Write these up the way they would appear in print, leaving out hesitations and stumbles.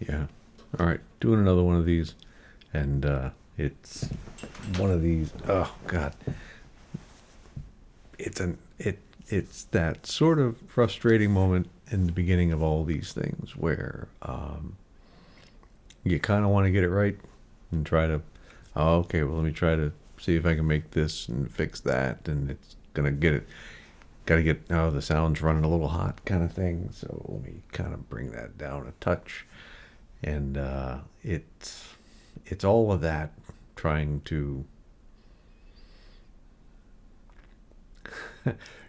Yeah. All right. Doing another one of these, and it's one of these. Oh God, it's that sort of frustrating moment in the beginning of all these things where you kind of want to get it right and try to. Oh, okay. Well, let me try to see if I can make this and fix that, and it's gonna get it. Got to get, oh, the sound's running a little hot kind of thing. So let me kind of bring that down a touch. And it's all of that trying to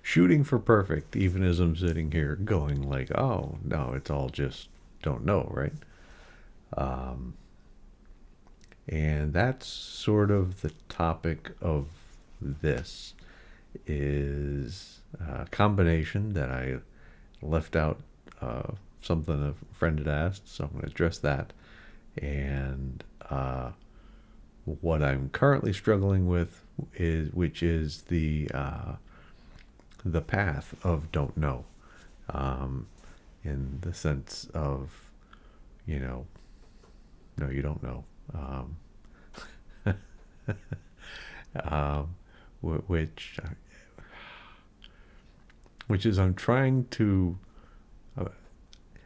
shooting for perfect, even as I'm sitting here going like, oh no, it's all just don't know, right? Um, and that's sort of the topic of this is a combination that I left out something a friend had asked, so I'm going to address that. And what I'm currently struggling with which is the path of don't know, um, in the sense of, you know, no, you don't know, um, which is I'm trying to. Uh,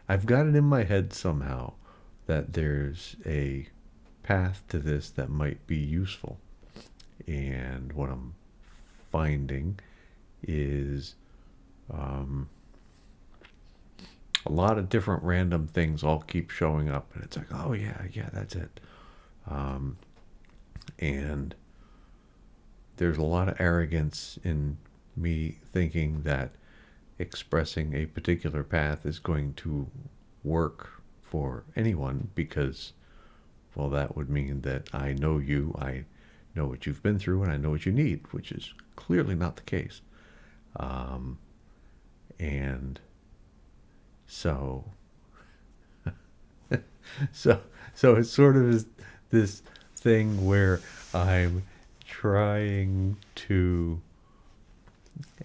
I've got it in my head somehow that there's a path to this that might be useful, and what I'm finding is um, a lot of different random things all keep showing up, and it's like, oh yeah, yeah, that's it. Um, and there's a lot of arrogance in me thinking that expressing a particular path is going to work for anyone because, well, that would mean that I know you, I know what you've been through, and I know what you need, which is clearly not the case. Um, and so, so, so it sort of is this thing where I'm trying to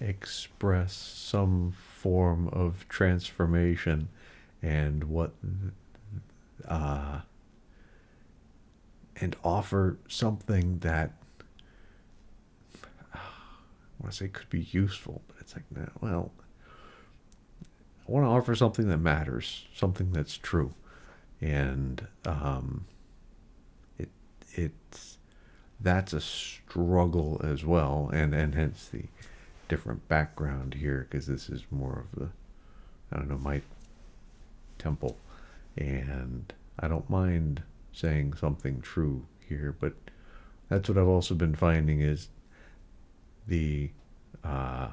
express some form of transformation and uh, and offer something that I want to say could be useful, but it's like, no, well, I want to offer something that matters, something that's true, and it it's that's a struggle as well, and hence the different background here because this is more of the, I don't know, my temple, and I don't mind saying something true here, but that's what I've also been finding is the uh,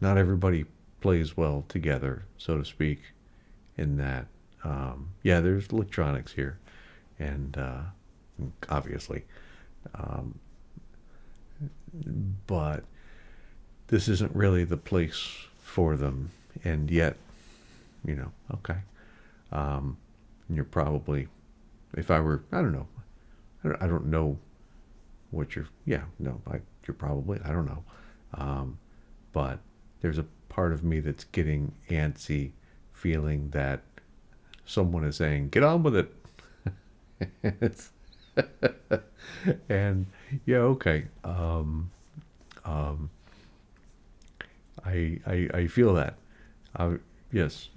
not everybody plays well together, so to speak, in that yeah, there's electronics here, and obviously, um, but this isn't really the place for them, and yet, you know, okay, um, you're probably, if I were, I don't know, I don't know what you're, yeah, no, you're probably, I don't know, um, but there's a part of me that's getting antsy, feeling that someone is saying, "Get on with it," it's, and yeah, okay, um, I feel that, yes,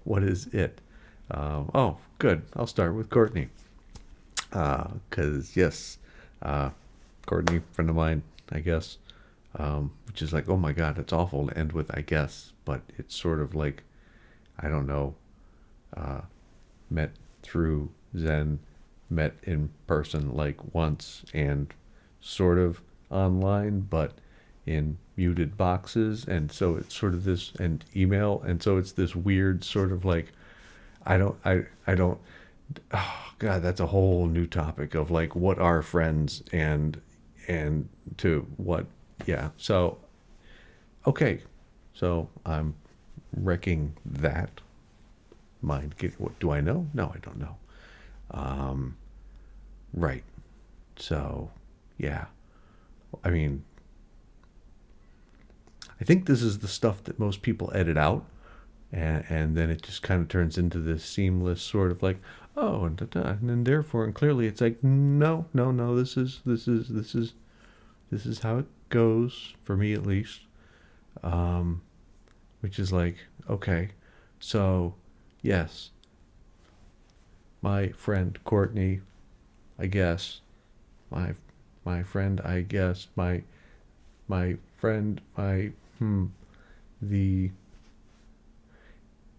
what is it? Oh, good. I'll start with Courtney. Because, yes, uh, Courtney, friend of mine, I guess, which is like, oh my God, it's awful to end with, I guess, but it's sort of like, I don't know, uh, met through Zen, met in person like once, and sort of online, but in muted boxes. And so it's sort of this, and email. And so it's this weird sort of like, I don't, oh God, that's a whole new topic of like, what are friends and to what, yeah. So, okay. So I'm wrecking that mind. What do I know? No, I don't know. Um, right. So, yeah. I mean, I think this is the stuff that most people edit out, and then it just kind of turns into this seamless sort of like, oh, and da-da, and then therefore, and clearly it's like, no, no, no, this is how it goes for me at least. um, which is like, okay, so yes, my friend Courtney, I guess, my my friend, I guess, my friend, my the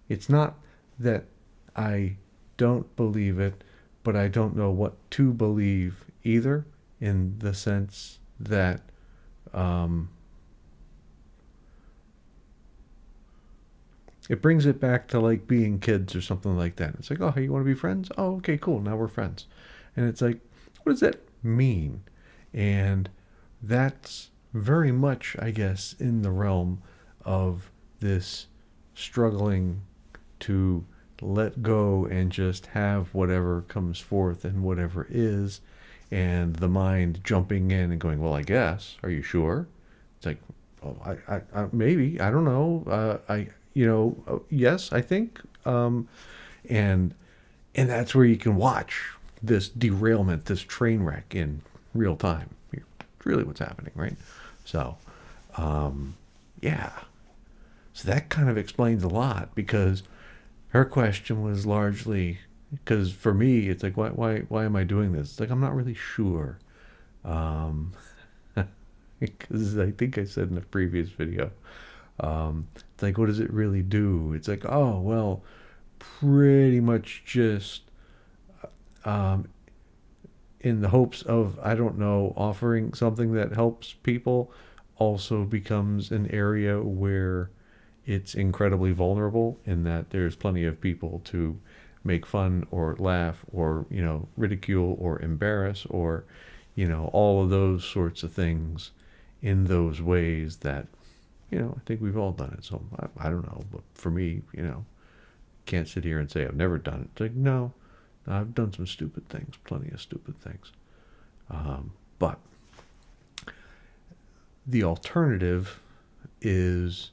it's not that I don't believe it, but I don't know what to believe either, in the sense that um, it brings it back to like being kids or something like that. It's like, oh, hey, you want to be friends? Oh, okay, cool. Now we're friends. And it's like, what does that mean? And that's very much, I guess, in the realm of this struggling to let go and just have whatever comes forth and whatever is, and the mind jumping in and going, well, I guess, are you sure? It's like, oh, maybe, I don't know, yes, I think, and and that's where you can watch this derailment, this train wreck in real time. It's really what's happening, right? So, yeah. So that kind of explains a lot, because her question was largely, because for me it's like, why am I doing this? It's like, I'm not really sure. Um, because I think I said in a previous video, it's like, what does it really do? It's like, oh well, pretty much just um, in the hopes of, I don't know, offering something that helps people, also becomes an area where it's incredibly vulnerable, in that there's plenty of people to make fun or laugh or, ridicule or embarrass, or, all of those sorts of things, in those ways that, I think we've all done it. So I don't know, but for me, can't sit here and say I've never done it. It's like, no, I've done some stupid things, plenty of stupid things. But the alternative is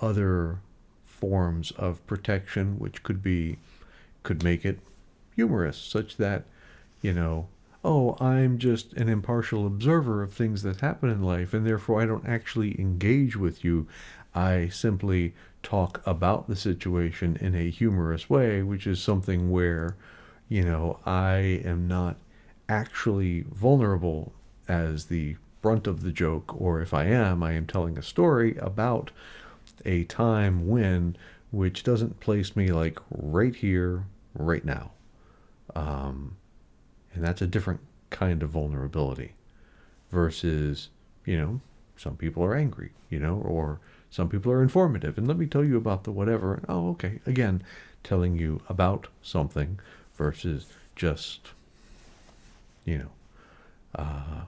other forms of protection, which could make it humorous, such that, oh, I'm just an impartial observer of things that happen in life, and therefore I don't actually engage with you. I simply talk about the situation in a humorous way, which is something where, I am not actually vulnerable as the brunt of the joke, or if I am telling a story about a time when, which doesn't place me like right here, right now. And that's a different kind of vulnerability versus, some people are angry, or some people are informative. And let me tell you about the whatever. Oh, okay. Again, telling you about something versus just, you know,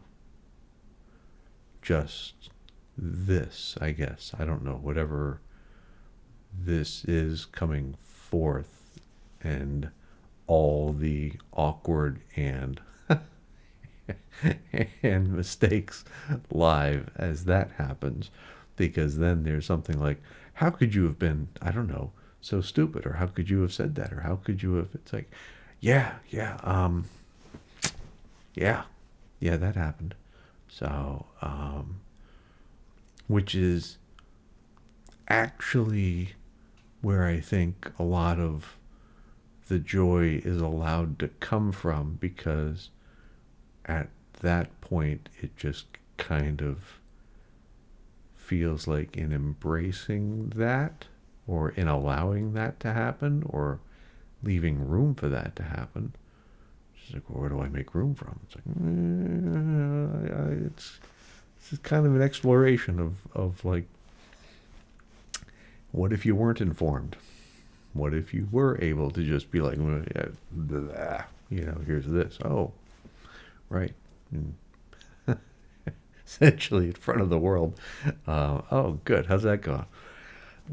just this, I guess. I don't know, whatever this is coming forth, and all the awkward and and mistakes live as that happens, because then there's something like, how could you have been, I don't know, so stupid, or how could you have said that, or how could you have, it's like, yeah, yeah, that happened. So which is actually where I think a lot of the joy is allowed to come from, because at that point it just kind of feels like, in embracing that, or in allowing that to happen, or leaving room for that to happen. It's like, well, where do I make room from? It's like, it's kind of an exploration of like, what if you weren't informed? What if you were able to just be like, well, yeah, blah, here's this. Oh, right. And essentially in front of the world. Oh, good. How's that go?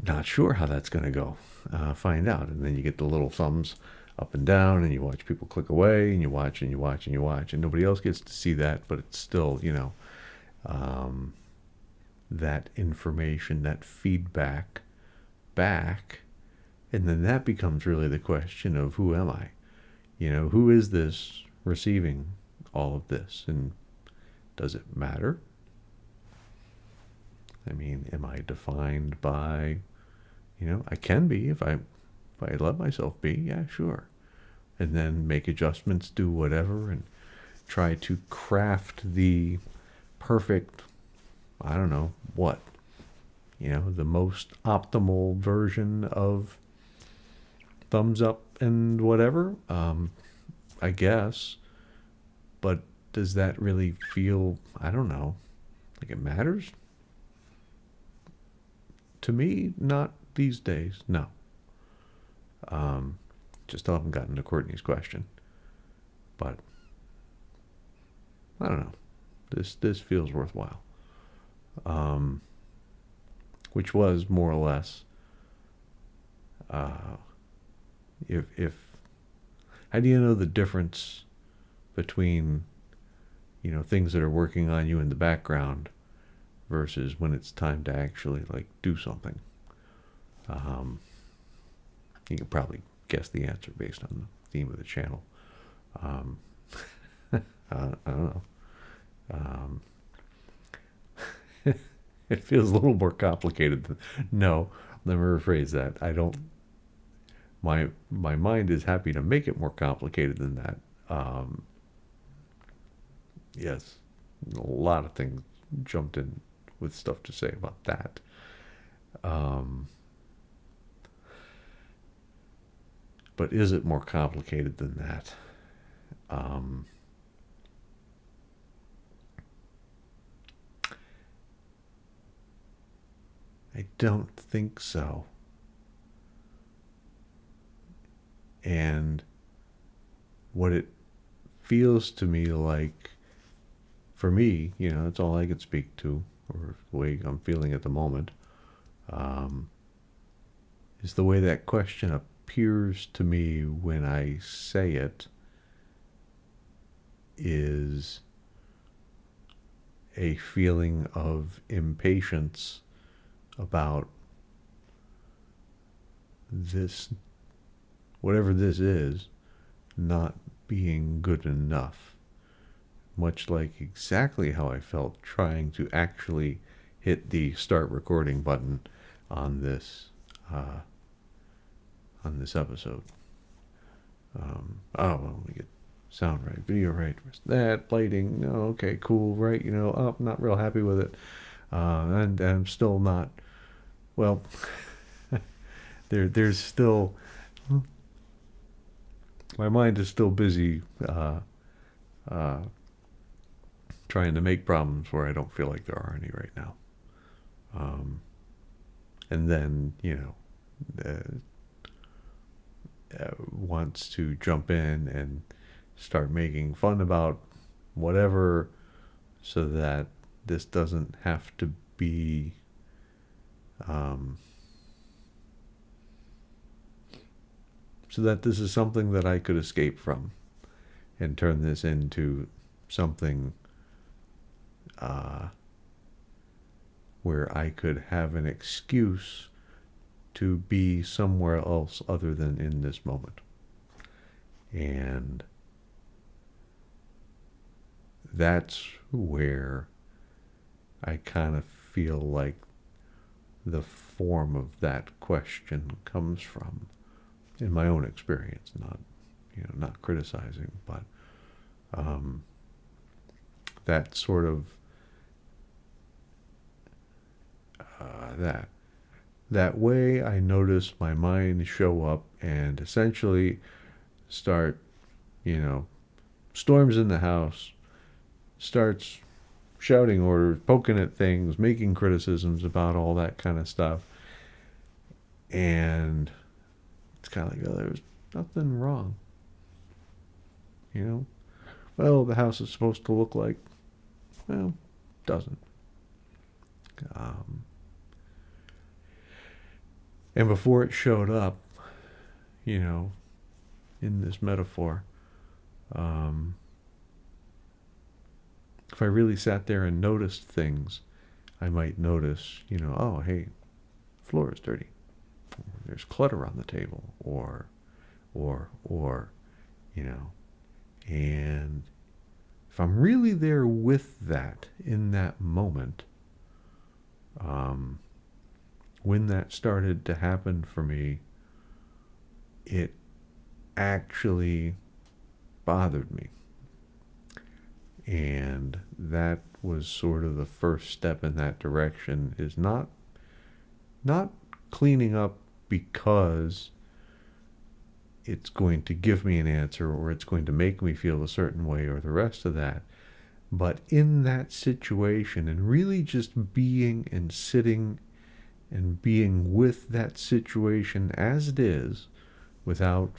Not sure how that's going to go. Find out. And then you get the little thumbs up and down, and you watch people click away, and you watch and you watch and you watch, and nobody else gets to see that, but it's still, that information, that feedback back And then that becomes really the question of who am I? Who is this receiving all of this? And does it matter? I mean, am I defined by, I can be if I let myself be, yeah, sure. And then make adjustments, do whatever, and try to craft the perfect, I don't know, what, the most optimal version of thumbs up and whatever, I guess. But does that really feel, I don't know, like it matters? To me, not these days, no. Just still haven't gotten to Courtney's question. But I don't know. This feels worthwhile. Which was more or less, if how do you know the difference between things that are working on you in the background versus when it's time to actually like do something? You can probably guess the answer based on the theme of the channel. I don't know. It feels a little more complicated. No, let me rephrase that. I don't. My mind is happy to make it more complicated than that. Yes, a lot of things jumped in with stuff to say about that. But is it more complicated than that? I don't think so. And what it feels to me like, for me, that's all I could speak to, or the way I'm feeling at the moment, is the way that question appears to me when I say it is a feeling of impatience about this, whatever this is, not being good enough. Much like exactly how I felt trying to actually hit the start recording button on this episode. Well, we get sound right, video right, that lighting, no, okay, cool, right, I'm not real happy with it, and I'm still not, well, there's still, my mind is still busy trying to make problems where I don't feel like there are any right now. And then, wants to jump in and start making fun about whatever so that this doesn't have to be so that this is something that I could escape from and turn this into something where I could have an excuse to be somewhere else other than in this moment. And that's where I kind of feel like the form of that question comes from, in my own experience, not criticizing, but that sort of that way I notice my mind show up and essentially start, storms in the house, starts shouting orders, poking at things, making criticisms about all that kind of stuff. And it's kind of like, oh, there's nothing wrong. Well, the house is supposed to look like, well, doesn't. And before it showed up, in this metaphor, if I really sat there and noticed things, I might notice, oh, hey, floor is dirty. there's clutter on the table, or, you know, and if I'm really there with that in that moment, when that started to happen for me, it actually bothered me. And that was sort of the first step in that direction, is not cleaning up because it's going to give me an answer or it's going to make me feel a certain way or the rest of that, but in that situation and really just being and sitting and being with that situation as it is, without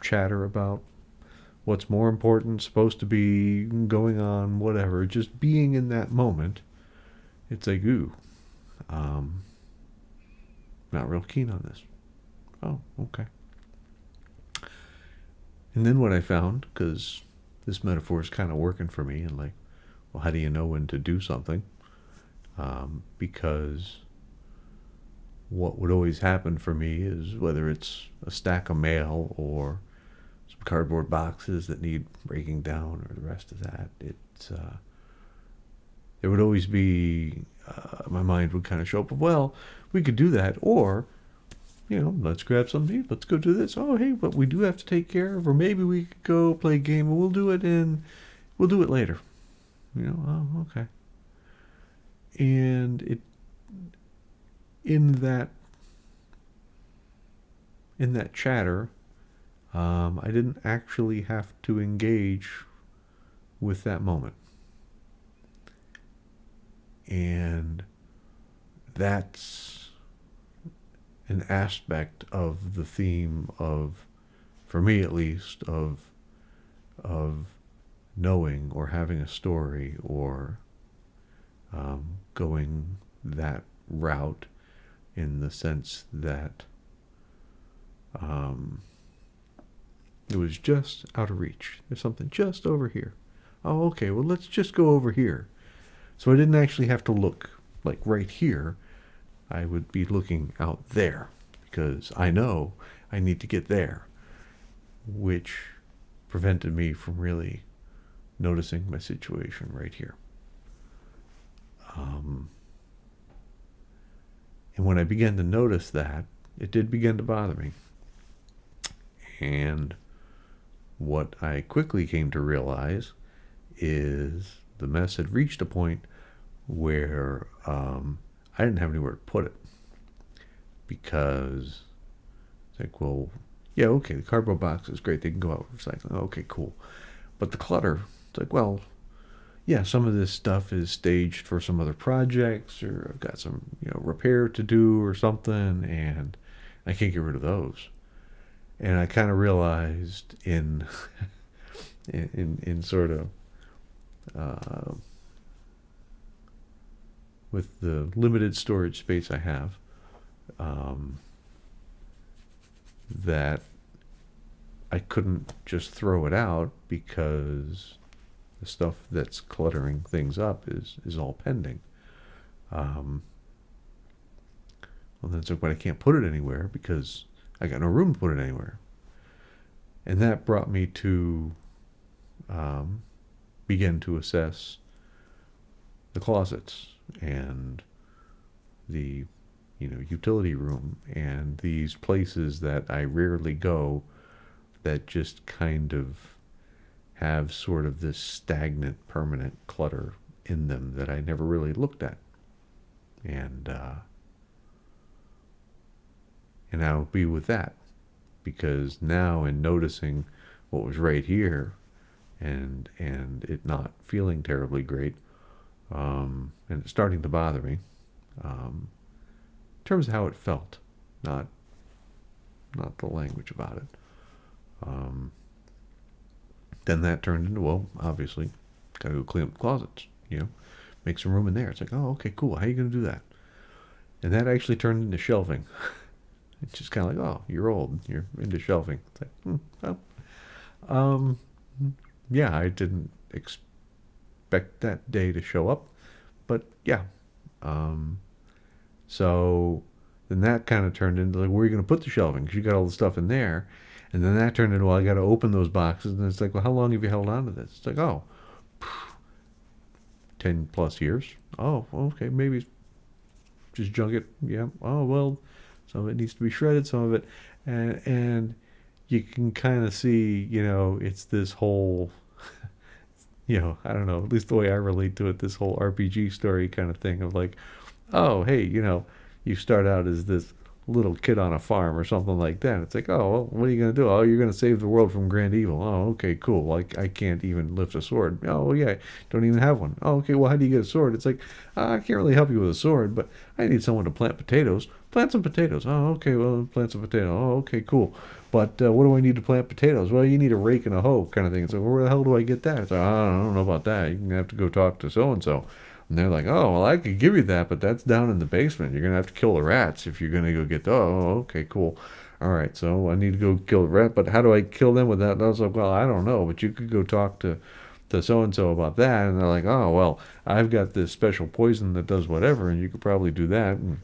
chatter about what's more important, supposed to be going on, whatever, just being in that moment. It's like, ooh, not real keen on this. Oh, okay. And then what I found, because this metaphor is kind of working for me, and like, well, how do you know when to do something? Because what would always happen for me is, whether it's a stack of mail or some cardboard boxes that need breaking down or the rest of that, there would always be, my mind would kind of show up, well, we could do that, or, let's grab something to eat, let's go do this. Oh, hey, but we do have to take care of, or maybe we could go play a game and we'll do it later. Oh, okay. And in that chatter, I didn't actually have to engage with that moment. And that's an aspect of the theme of, for me at least, of knowing or having a story, or going that route, in the sense that it was just out of reach. There's something just over here. Oh, okay, well, let's just go over here. So I didn't actually have to look like right here. I would be looking out there, because I know I need to get there, which prevented me from really noticing my situation right here. And when I began to notice that, it did begin to bother me. And what I quickly came to realize is the mess had reached a point where I didn't have anywhere to put it. Because it's like, well, yeah, okay, the cardboard box is great. They can go out for recycling. Okay, cool. But the clutter, it's like, well, yeah, some of this stuff is staged for some other projects, or I've got some, repair to do or something, and I can't get rid of those. And I kind of realized in sort of with the limited storage space I have, that I couldn't just throw it out, because the stuff that's cluttering things up is all pending. Well, then it's like, but I can't put it anywhere because I got no room to put it anywhere. And that brought me to begin to assess the closets and the utility room, and these places that I rarely go, that just kind of have sort of this stagnant, permanent clutter in them that I never really looked at. And I'll be with that, because now, in noticing what was right here, and it not feeling terribly great, and it's starting to bother me, in terms of how it felt, not the language about it. Then that turned into, well, obviously, gotta go clean up the closets, make some room in there. It's like, oh, okay, cool. How are you gonna do that? And that actually turned into shelving. It's just kind of like, oh, you're old, you're into shelving. It's like, well, yeah, I didn't expect that day to show up, but yeah. So then that kind of turned into like, where are you going to put the shelving? Because you got all the stuff in there. And then that turned into, well, I got to open those boxes. And it's like, well, how long have you held on to this? It's like, oh, 10 plus years. Oh, okay, maybe just junk it. Yeah. Oh, well, some of it needs to be shredded, some of it. And you can kind of see, it's this whole, I don't know, at least the way I relate to it, this whole RPG story kind of thing of like, oh, hey, you start out as this little kid on a farm or something like that. It's like, oh, well, what are you going to do? Oh, you're going to save the world from grand evil. Oh, okay, cool. Well, I can't even lift a sword. Oh, well, yeah, don't even have one. Oh, okay, well, how do you get a sword? It's like, I can't really help you with a sword, but I need someone to plant potatoes. Plant some potatoes. Oh, okay, well, plant some potatoes. Oh, okay, cool. But what do I need to plant potatoes? Well, you need a rake and a hoe kind of thing. It's like, where the hell do I get that? It's like, I don't know about that. You're going to have to go talk to so-and-so. And they're like, oh, well, I could give you that, but that's down in the basement. You're going to have to kill the rats if you're going to go get, oh, okay, cool. All right, so I need to go kill the rat, but how do I kill them with that? And I was like, well, I don't know, but you could go talk to so-and-so about that. And they're like, oh, well, I've got this special poison that does whatever, and you could probably do that and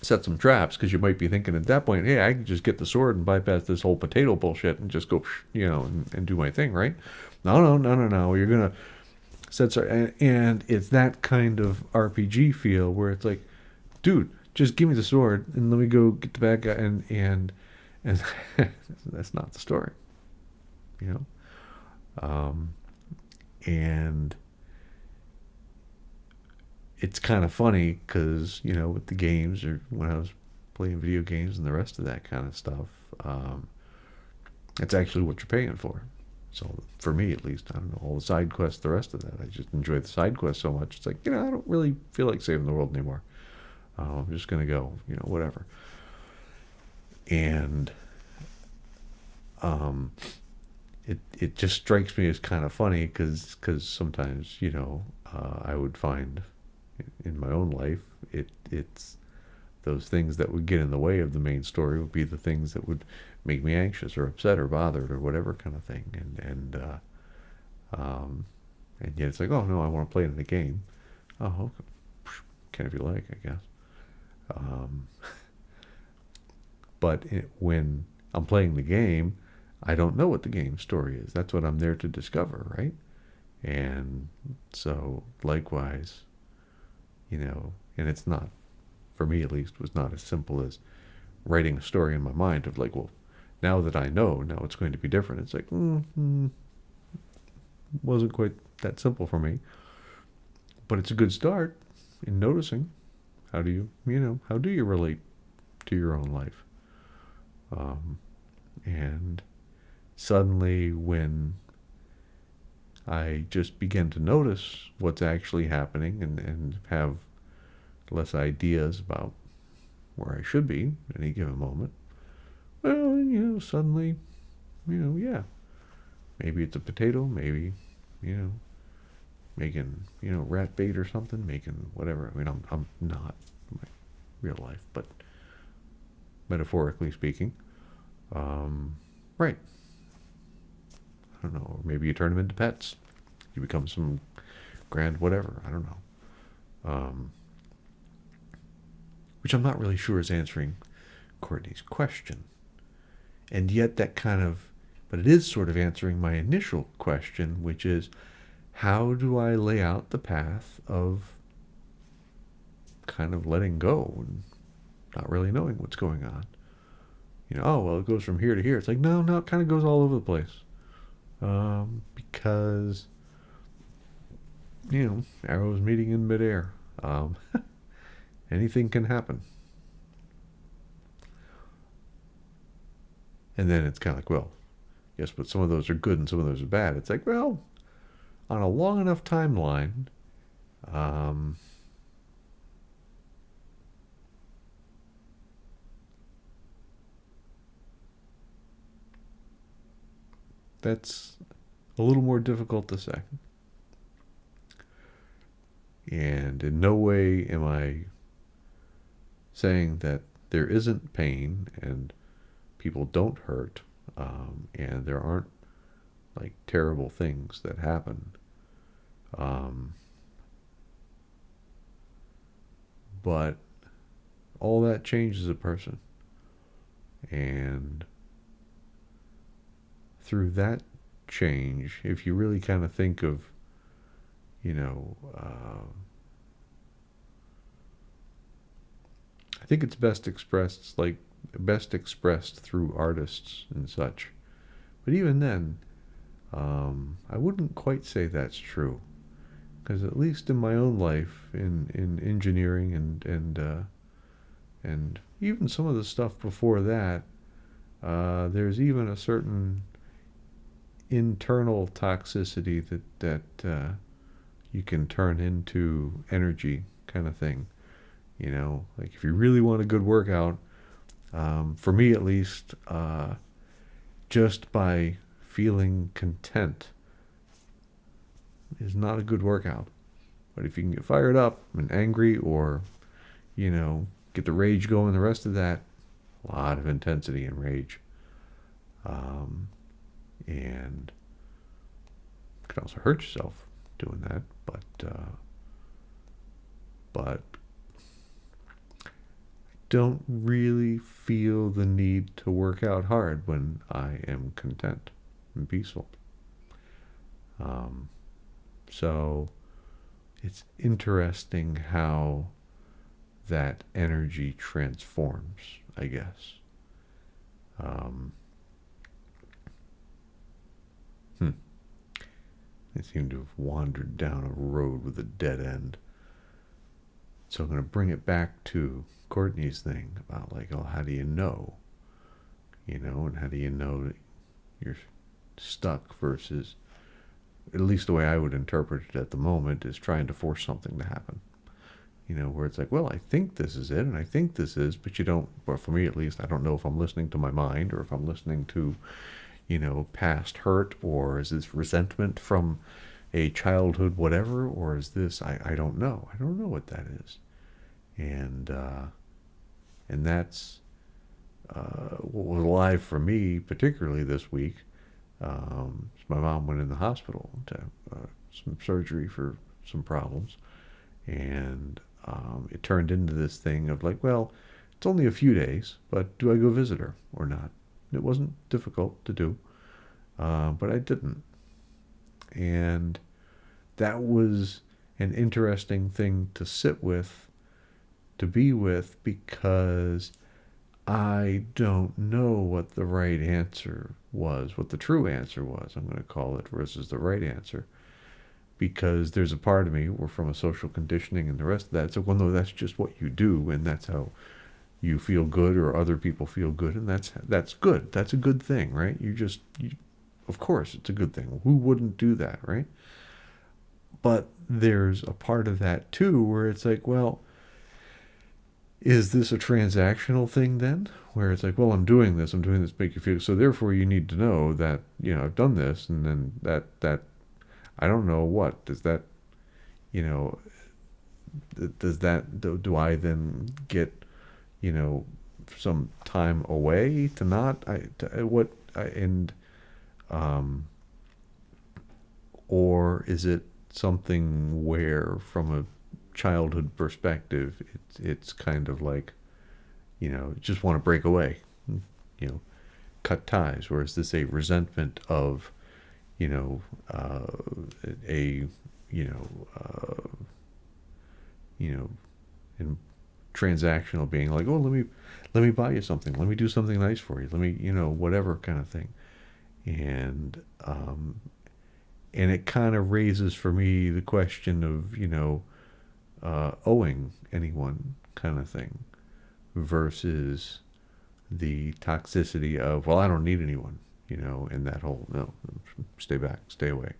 set some traps, because you might be thinking at that point, hey, I could just get the sword and bypass this whole potato bullshit and just go, and do my thing, right? No. You're going to and it's that kind of RPG feel where it's like, dude, just give me the sword and let me go get the bad guy, and that's not the story, you know. And it's kind of funny because with the games, or when I was playing video games and the rest of that kind of stuff, it's actually what you're paying for. So for me, at least, I don't know, all the side quests, the rest of that, I just enjoy the side quests so much. It's like, I don't really feel like saving the world anymore. I'm just going to go, whatever. And it just strikes me as kind of funny because sometimes, I would find in my own life, it's those things that would get in the way of the main story would be the things that would make me anxious or upset or bothered or whatever kind of thing. And yet it's like, oh no, I want to play it in the game. Oh, okay. Can if you like, I guess. But when I'm playing the game, I don't know what the game story is. That's what I'm there to discover, right? And so likewise, and it's not, for me at least, was not as simple as writing a story in my mind of like, well, now that I know, now it's going to be different. It's like, wasn't quite that simple for me. But it's a good start in noticing how do you relate to your own life. And suddenly when I just begin to notice what's actually happening and have less ideas about where I should be at any given moment, well, suddenly, yeah, maybe it's a potato, maybe, making, rat bait or something, making whatever. I mean, I'm not in my real life, but metaphorically speaking, right. I don't know, or maybe you turn them into pets. You become some grand whatever, I don't know. Which I'm not really sure is answering Courtney's question. And yet but it is sort of answering my initial question, which is, how do I lay out the path of kind of letting go and not really knowing what's going on? Oh, well, it goes from here to here. It's like, no, it kind of goes all over the place. Because, arrows meeting in midair. Anything can happen. And then it's kind of like, well, yes, but some of those are good and some of those are bad. It's like, well, on a long enough timeline, that's a little more difficult to say. And in no way am I saying that there isn't pain and people don't hurt, and there aren't like terrible things that happen. But all that changes a person. And through that change, if you really kind of think of, you know, I think it's best expressed through artists and such. But even then, I wouldn't quite say that's true, because at least in my own life, in engineering and even some of the stuff before that, there's even a certain internal toxicity that you can turn into energy, kind of thing. Like if you really want a good workout, for me at least, just by feeling content is not a good workout. But if you can get fired up and angry, or get the rage going, the rest of that, a lot of intensity and rage, and you can also hurt yourself doing that. But don't really feel the need to work out hard when I am content and peaceful. So it's interesting how that energy transforms, I guess. Um, I seem to have wandered down a road with a dead end. So I'm going to bring it back to Courtney's thing about, like, oh, how do you know? And how do you know that you're stuck versus, at least the way I would interpret it at the moment, is trying to force something to happen. Where it's like, well, I think this is it, and I think this is, but you don't, or for me at least, I don't know if I'm listening to my mind, or if I'm listening to, past hurt, or is this resentment from a childhood whatever, or is this, I don't know. I don't know what that is. And that's what was alive for me, particularly this week. My mom went in the hospital to some surgery for some problems, and it turned into this thing of like, well, it's only a few days, but do I go visit her or not? It wasn't difficult to do, but I didn't. And that was an interesting thing to sit with, to be with, because I don't know what the right answer was, what the true answer was, I'm going to call it, versus the right answer. Because there's a part of me, we're from a social conditioning and the rest of that. So, well, no, that's just what you do, and that's how you feel good, or other people feel good, and that's good. That's a good thing, right? Of course, it's a good thing. Who wouldn't do that, right? But there's a part of that too where it's like, well, is this a transactional thing then? Where it's like, well, I'm doing this, make you feel, so therefore you need to know that, I've done this, and then that I don't know what, does that, do I then get, some time away to not, or is it something where, from a childhood perspective, it's kind of like, just want to break away, cut ties, or is this a resentment of, a, in transactional being like, oh, let me buy you something, let me do something nice for you, let me, whatever kind of thing. And it kind of raises for me the question of, owing anyone, kind of thing, versus the toxicity of, well, I don't need anyone, and that whole, no, stay back, stay away.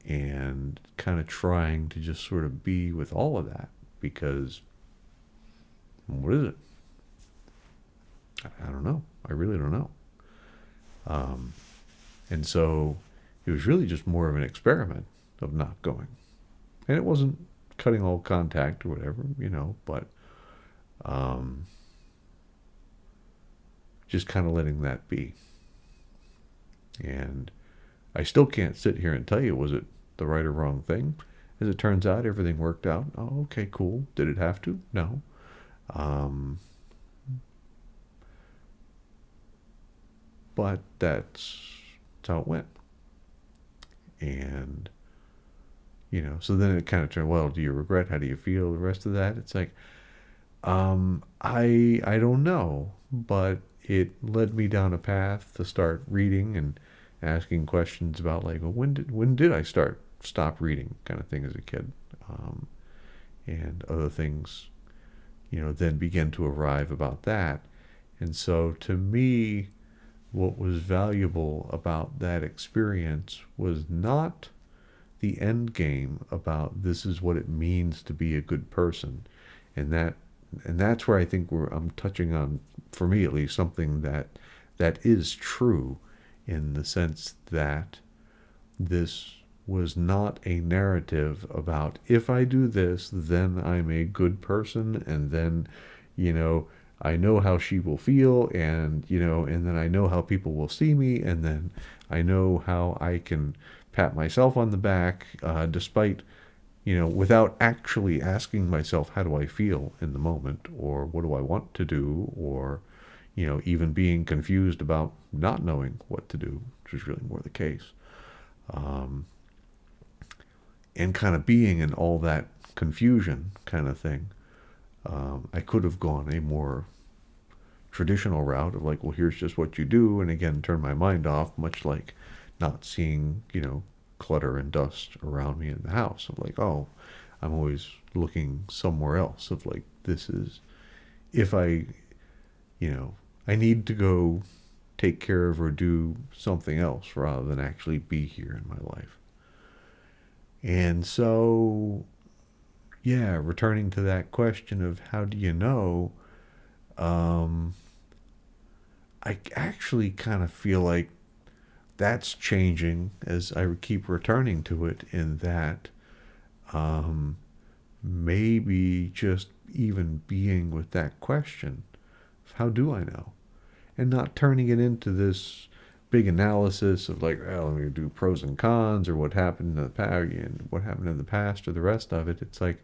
And kind of trying to just sort of be with all of that, because what is it? I don't know. I really don't know. And so it was really just more of an experiment of not going. And it wasn't cutting all contact or whatever, but just kind of letting that be. And I still can't sit here and tell you, was it the right or wrong thing? As it turns out, everything worked out. Oh, okay, cool. Did it have to? No. Um, but that's how it went. And, so then it kind of turned, well, do you regret? How do you feel? The rest of that? It's like, I don't know, but it led me down a path to start reading and asking questions about like, well, when did I stop reading, kind of thing, as a kid, um, and other things, then began to arrive about that. And so to me, what was valuable about that experience was not the end game about this is what it means to be a good person, and that's where I think I'm touching on, for me at least, something that is true, in the sense that this was not a narrative about if I do this, then I'm a good person, and then, you know, I know how she will feel, and then I know how people will see me, and then I know how I can pat myself on the back, despite, without actually asking myself, how do I feel in the moment, or what do I want to do, or, even being confused about not knowing what to do, which is really more the case. Um, and kind of being in all that confusion kind of thing. I could have gone a more traditional route of like, well, here's just what you do, and again, turn my mind off, much like not seeing, clutter and dust around me in the house. Of like, oh, I'm always looking somewhere else. Of like, this is, if I, you know, I need to go take care of or do something else rather than actually be here in my life. And so, yeah, returning to that question of how do you know, um, I actually kind of feel like that's changing as I keep returning to it, in that um, maybe just even being with that question of how do I know? And not turning it into this big analysis of like, oh, let me do pros and cons, or what happened in the past, and what happened in the past, or the rest of it. It's like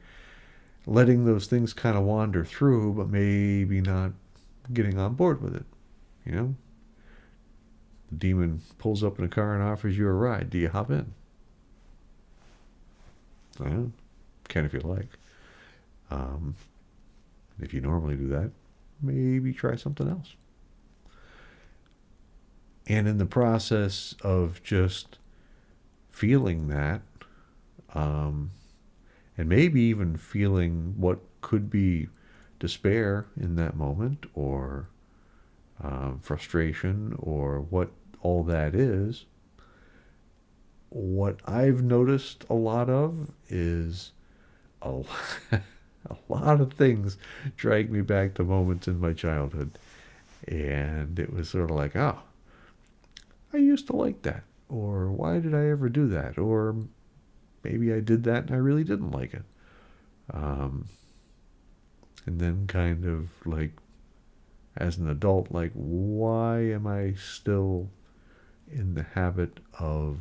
letting those things kind of wander through, but maybe not getting on board with it. You know, the demon pulls up in a car and offers you a ride. Do you hop in? Well, can if you like. Um, if you normally do that, maybe try something else. And in the process of just feeling that, um, and maybe even feeling what could be despair in that moment, or frustration, or what all that is, what I've noticed a lot of is a, a lot of things drag me back to moments in my childhood. And it was sort of like, oh, I used to like that. Or why did I ever do that? Or maybe I did that and I really didn't like it. Um, and then kind of like, as an adult, like, why am I still in the habit of,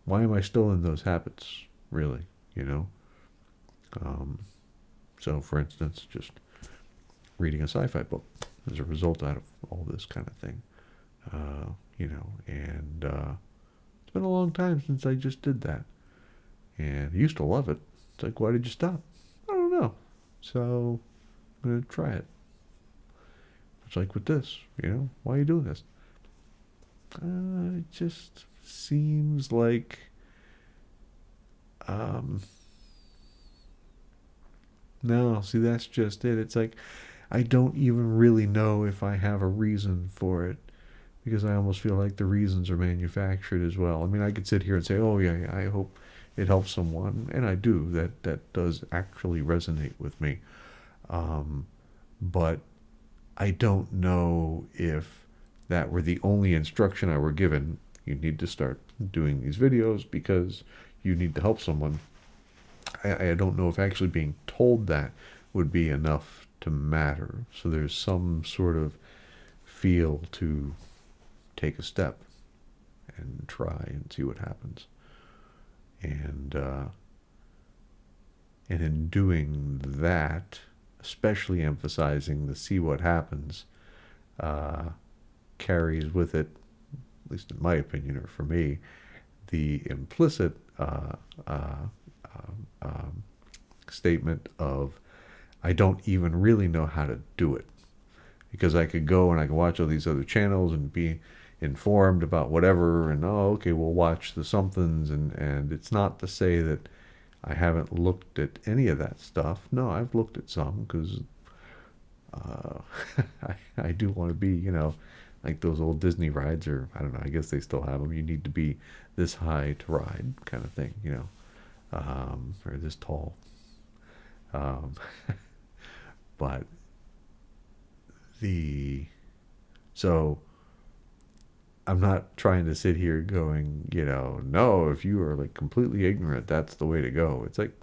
why am I still in those habits, really, you know? Um, so, for instance, just reading a sci-fi book as a result out of all this kind of thing, and it's been a long time since I just did that. And I used to love it. It's like, why did you stop? I don't know. So I'm going to try it. It's like with this, why are you doing this? It just seems like, um, no, see, that's just it. It's like, I don't even really know if I have a reason for it, because I almost feel like the reasons are manufactured as well. I mean, I could sit here and say, oh, yeah, I hope it helps someone, and I do. That does actually resonate with me. But I don't know if that were the only instruction I were given. You need to start doing these videos because you need to help someone. I don't know if actually being told that would be enough to matter. So there's some sort of feel to take a step and try and see what happens. And And in doing that, especially emphasizing the see what happens, uh, carries with it, at least in my opinion or for me, the implicit um, statement of I don't even really know how to do it, because I could go and I could watch all these other channels and be informed about whatever, and oh, okay, we'll watch the somethings, and it's not to say that I haven't looked at any of that stuff. No, I've looked at some because uh, I do want to be, like those old Disney rides, or I don't know, I guess they still have them. You need to be this high to ride, kind of thing, or this tall. Um, but the so I'm not trying to sit here going, no, if you are like completely ignorant, that's the way to go. It's like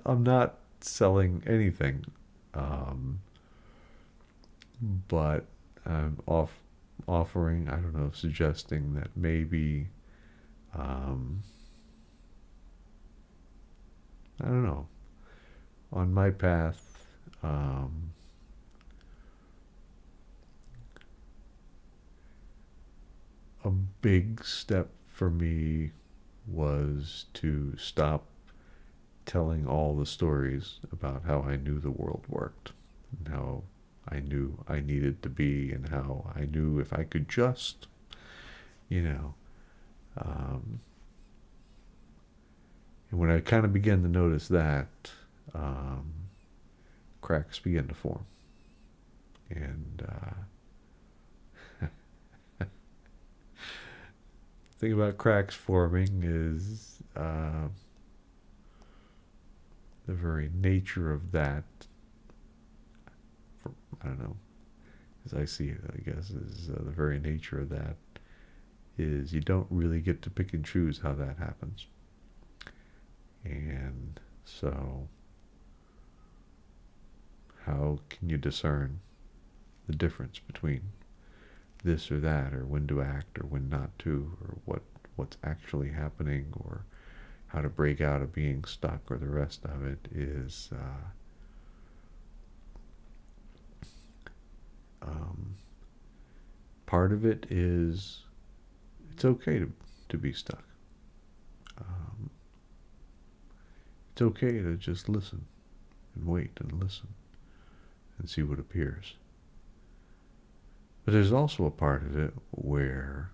I'm not selling anything, um, but I'm offering, I don't know, suggesting that maybe, um, I don't know, on my path, a big step for me was to stop telling all the stories about how I knew the world worked, and how I knew I needed to be, and how I knew if I could just, you know. Um, and when I kind of began to notice that, um, cracks began to form. And the thing about cracks forming is the very nature of that, for, I don't know, as I see it, I guess, is the very nature of that is you don't really get to pick and choose how that happens. And so, how can you discern the difference between this or that, or when to act or when not to, or what's actually happening, or how to break out of being stuck, or the rest of it is part of it is it's okay to be stuck. Um, it's okay to just listen and wait and listen and see what appears. But there's also a part of it where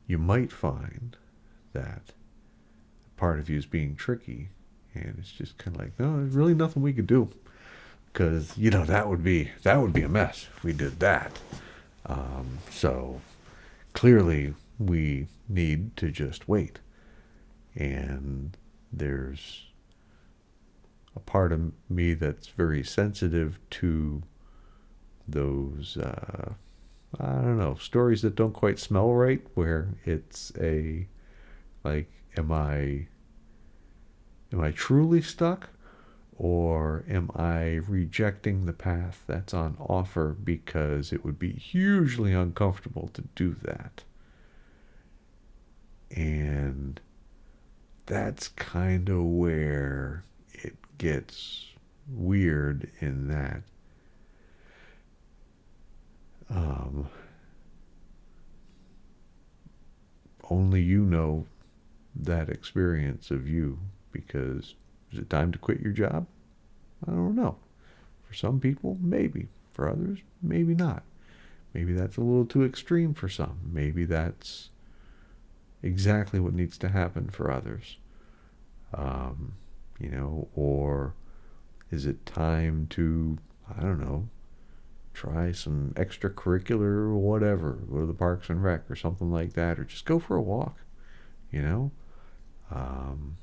you might find that part of you is being tricky, and it's just kind of like, no, there's really nothing we could do, because that would be a mess if we did that. So clearly we need to just wait. And there's a part of me that's very sensitive to those I don't know, stories that don't quite smell right, where it's a like, am I truly stuck, or am I rejecting the path that's on offer because it would be hugely uncomfortable to do that? And that's kind of where it gets weird, in that um, only you know that experience of you, because is it time to quit your job? I don't know. For some people, maybe. For others, maybe not. Maybe that's a little too extreme for some. Maybe that's exactly what needs to happen for others. Or is it time to, I don't know, try some extracurricular or whatever, go to the Parks and Rec or something like that, or just go for a walk, you know? Um,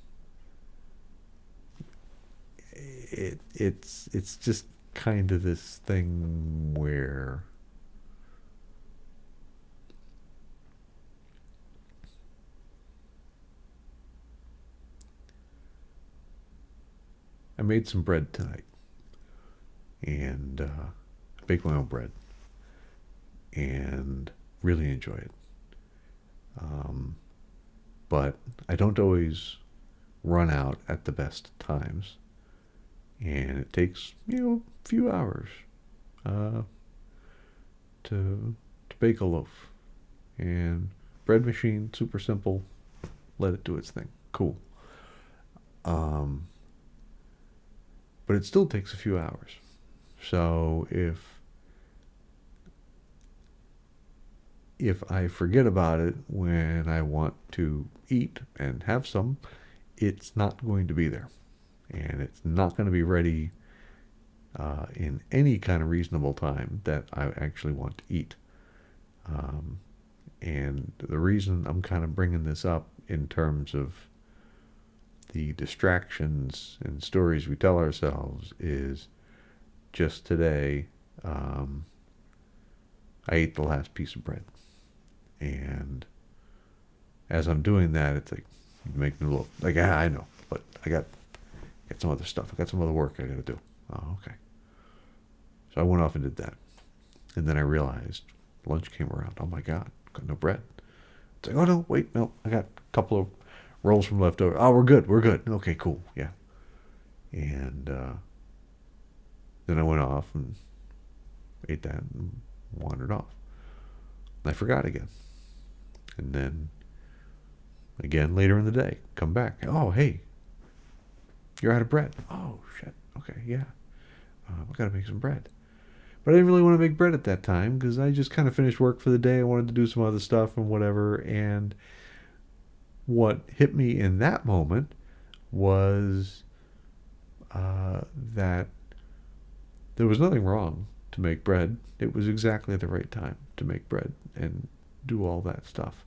it's just kind of this thing where I made some bread tonight, and I baked my own bread and really enjoy it. Um, but I don't always run out at the best times, and it takes a few hours uh, to bake a loaf. And bread machine, super simple. Let it do its thing. Cool. Um, but it still takes a few hours. So if I forget about it when I want to eat and have some, it's not going to be there, and it's not going to be ready in any kind of reasonable time that I actually want to eat. Um, and the reason I'm kind of bringing this up in terms of the distractions and stories we tell ourselves is just today, um, I ate the last piece of bread. And as I'm doing that, it's like, making a little, like, yeah, I know, but I got some other stuff. I got some other work I got to do. Oh, okay. So I went off and did that. And then I realized lunch came around. Oh my God, got no bread. It's like, oh no, wait, no, I got a couple of rolls from leftover. Oh, we're good, we're good. Okay, cool, yeah. And then I went off and ate that and wandered off. And I forgot again. And then again later in the day, come back. Oh, hey, you're out of bread. Oh, shit. Okay, yeah. I got to make some bread. But I didn't really want to make bread at that time because I just kind of finished work for the day. I wanted to do some other stuff and whatever. And what hit me in that moment was that there was nothing wrong to make bread. It was exactly the right time to make bread and do all that stuff.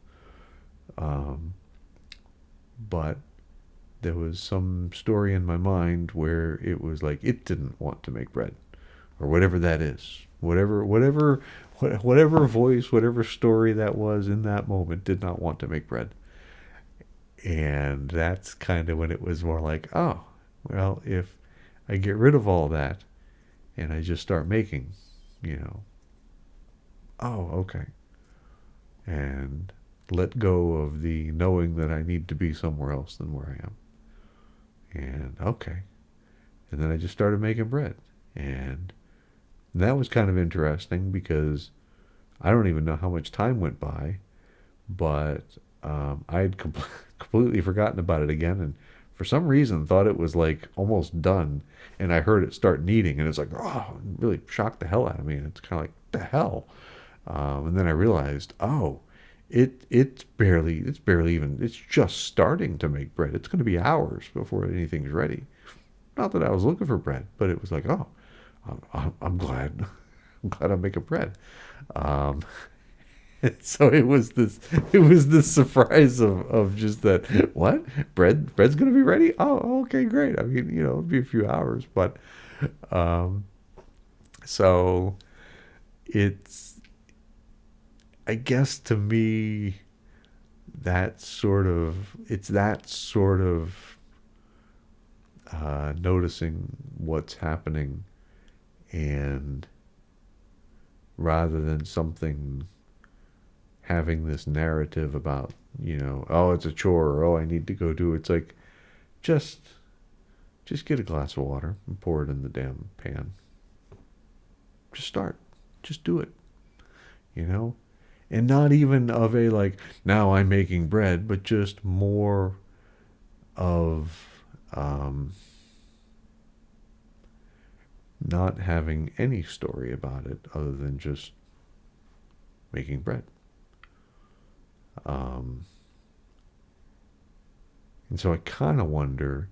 Um, but there was some story in my mind where it was like it didn't want to make bread, or whatever that is. Whatever voice, whatever story that was in that moment did not want to make bread. And that's kind of when it was more like, oh, well, if I get rid of all that and I just start making, you know, oh, okay. And let go of the knowing that I need to be somewhere else than where I am. And okay. And then I just started making bread. And that was kind of interesting because I don't even know how much time went by, but I had completely forgotten about it again, and for some reason thought it was like almost done. And I heard it start kneading, and it's like, oh, it really shocked the hell out of me. And it's kind of like, the hell. And then I realized, oh, it's barely even, it's just starting to make bread. It's going to be hours before anything's ready. Not that I was looking for bread, but it was like, oh, I'm glad. I'm glad I'm making bread. Um, so it was this surprise of just that, what, bread's gonna be ready. Oh, okay, great. I mean, it'll be a few hours, but um, so it's, I guess, to me, that sort of noticing what's happening, and rather than something having this narrative about, oh, it's a chore, or oh, I need to go do it. It's like, just just get a glass of water and pour it in the damn pan. Just start. Just do it, you know? And not even of a like, now I'm making bread, but just more of um, not having any story about it other than just making bread. Um, and so I kind of wonder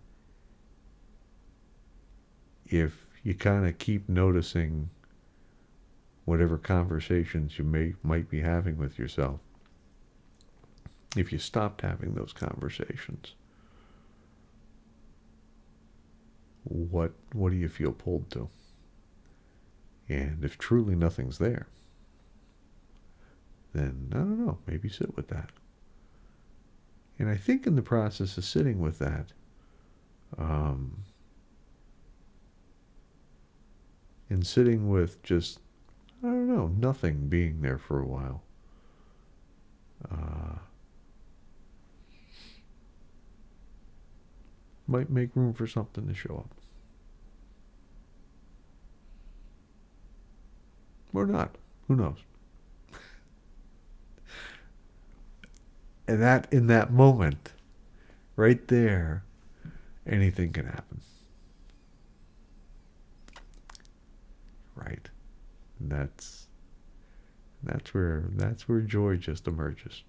if you kind of keep noticing whatever conversations you might be having with yourself, if you stopped having those conversations, what do you feel pulled to? And if truly nothing's there, then I don't know, maybe sit with that. And I think in the process of sitting with that, um, and sitting with just, I don't know, nothing being there for a while, might make room for something to show up. Or not. Who knows? And that, in that moment, right there, anything can happen. Right? And that's where joy just emerges.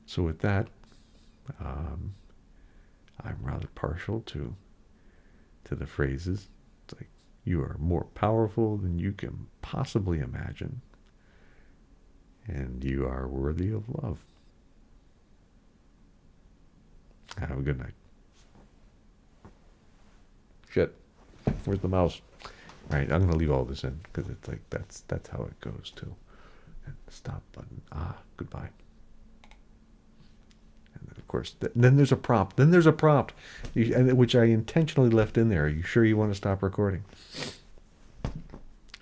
So with that, I'm rather partial to the phrases. It's like, you are more powerful than you can possibly imagine, and you are worthy of love. Have a good night. Shit. Where's the mouse? All right, I'm going to leave all this in because it's like that's how it goes too. And the stop button. Goodbye. And then, of course, then there's a prompt. Which I intentionally left in there. Are you sure you want to stop recording?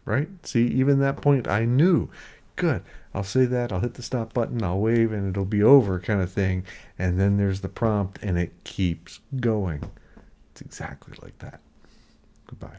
Right? See, even that point, I knew. Good. I'll say that. I'll hit the stop button. I'll wave, and it'll be over, kind of thing. And then there's the prompt, and it keeps going. It's exactly like that. Goodbye.